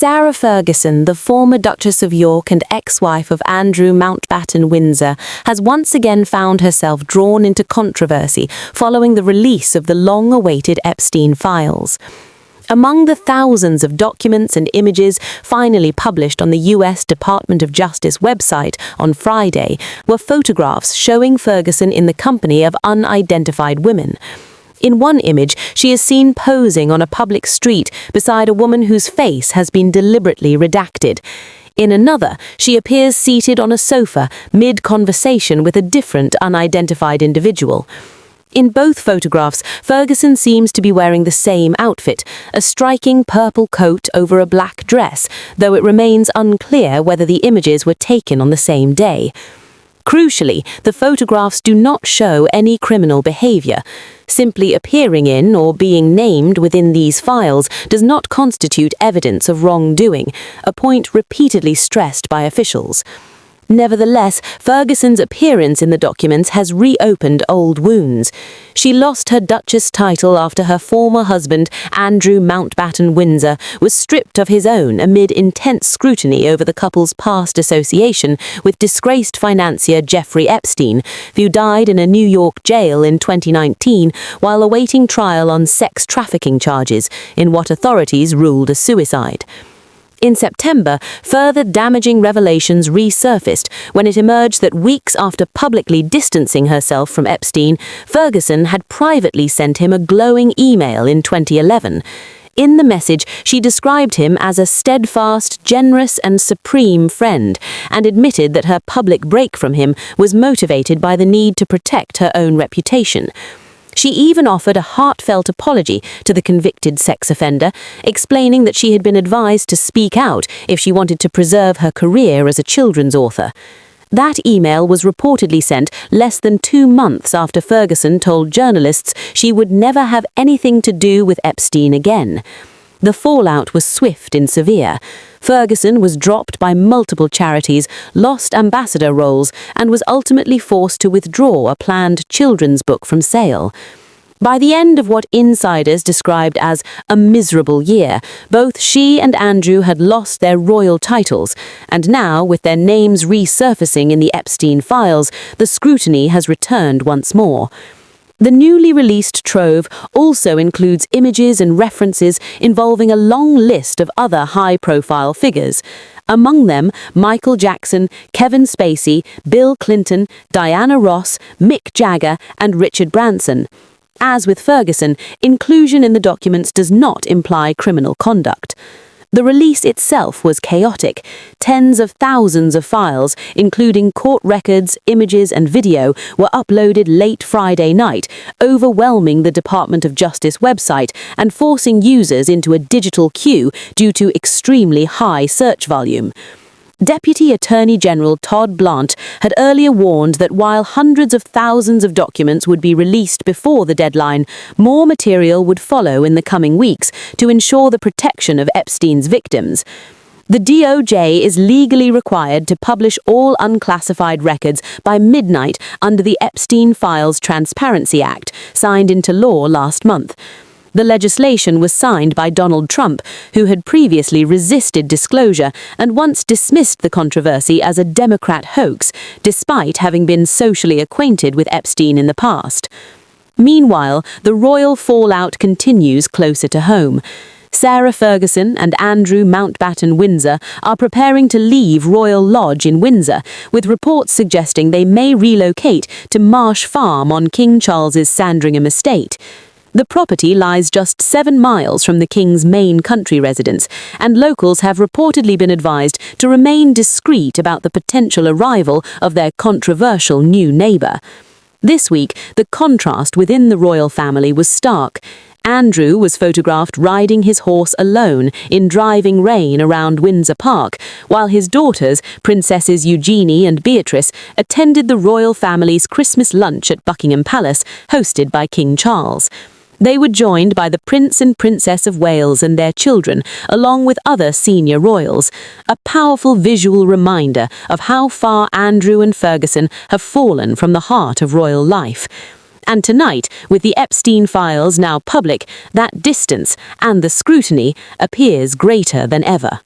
Sarah Ferguson, the former Duchess of York and ex-wife of Andrew Mountbatten Windsor, has once again found herself drawn into controversy following the release of the long-awaited Epstein files. Among the thousands of documents and images finally published on the US Department of Justice website on Friday were photographs showing Ferguson in the company of unidentified women. In one image, she is seen posing on a public street beside a woman whose face has been deliberately redacted. In another, she appears seated on a sofa mid-conversation with a different unidentified individual. In both photographs, Ferguson seems to be wearing the same outfit, a striking purple coat over a black dress, though it remains unclear whether the images were taken on the same day. Crucially, the photographs do not show any criminal behavior. Simply appearing in or being named within these files does not constitute evidence of wrongdoing, a point repeatedly stressed by officials. Nevertheless, Ferguson's appearance in the documents has reopened old wounds. She lost her Duchess title after her former husband, Andrew Mountbatten Windsor, was stripped of his own amid intense scrutiny over the couple's past association with disgraced financier Jeffrey Epstein, who died in a New York jail in 2019 while awaiting trial on sex trafficking charges in what authorities ruled a suicide. In September, further damaging revelations resurfaced when it emerged that weeks after publicly distancing herself from Epstein, Ferguson had privately sent him a glowing email in 2011. In the message, she described him as a steadfast, generous and supreme friend, and admitted that her public break from him was motivated by the need to protect her own reputation. She even offered a heartfelt apology to the convicted sex offender, explaining that she had been advised to speak out if she wanted to preserve her career as a children's author. That email was reportedly sent less than 2 months after Ferguson told journalists she would never have anything to do with Epstein again. The fallout was swift and severe. Ferguson was dropped by multiple charities, lost ambassador roles, and was ultimately forced to withdraw a planned children's book from sale. By the end of what insiders described as a miserable year, both she and Andrew had lost their royal titles, and now, with their names resurfacing in the Epstein files, the scrutiny has returned once more. The newly released trove also includes images and references involving a long list of other high-profile figures. Among them, Michael Jackson, Kevin Spacey, Bill Clinton, Diana Ross, Mick Jagger, and Richard Branson. As with Ferguson, inclusion in the documents does not imply criminal conduct. The release itself was chaotic. Tens of thousands of files, including court records, images, and video, were uploaded late Friday night, overwhelming the Department of Justice website and forcing users into a digital queue due to extremely high search volume. Deputy Attorney General Todd Blanche had earlier warned that while hundreds of thousands of documents would be released before the deadline, more material would follow in the coming weeks to ensure the protection of Epstein's victims. The DOJ is legally required to publish all unclassified records by midnight under the Epstein Files Transparency Act, signed into law last month. The legislation was signed by Donald Trump, who had previously resisted disclosure and once dismissed the controversy as a Democrat hoax, despite having been socially acquainted with Epstein in the past. Meanwhile, the royal fallout continues closer to home. Sarah Ferguson and Andrew Mountbatten Windsor are preparing to leave Royal Lodge in Windsor, with reports suggesting they may relocate to Marsh Farm on King Charles's Sandringham estate. The property lies just 7 miles from the King's main country residence, and locals have reportedly been advised to remain discreet about the potential arrival of their controversial new neighbour. This week, the contrast within the royal family was stark. Andrew was photographed riding his horse alone in driving rain around Windsor Park, while his daughters, Princesses Eugenie and Beatrice, attended the royal family's Christmas lunch at Buckingham Palace, hosted by King Charles. They were joined by the Prince and Princess of Wales and their children, along with other senior royals, a powerful visual reminder of how far Andrew and Ferguson have fallen from the heart of royal life. And tonight, with the Epstein files now public, that distance and the scrutiny appears greater than ever.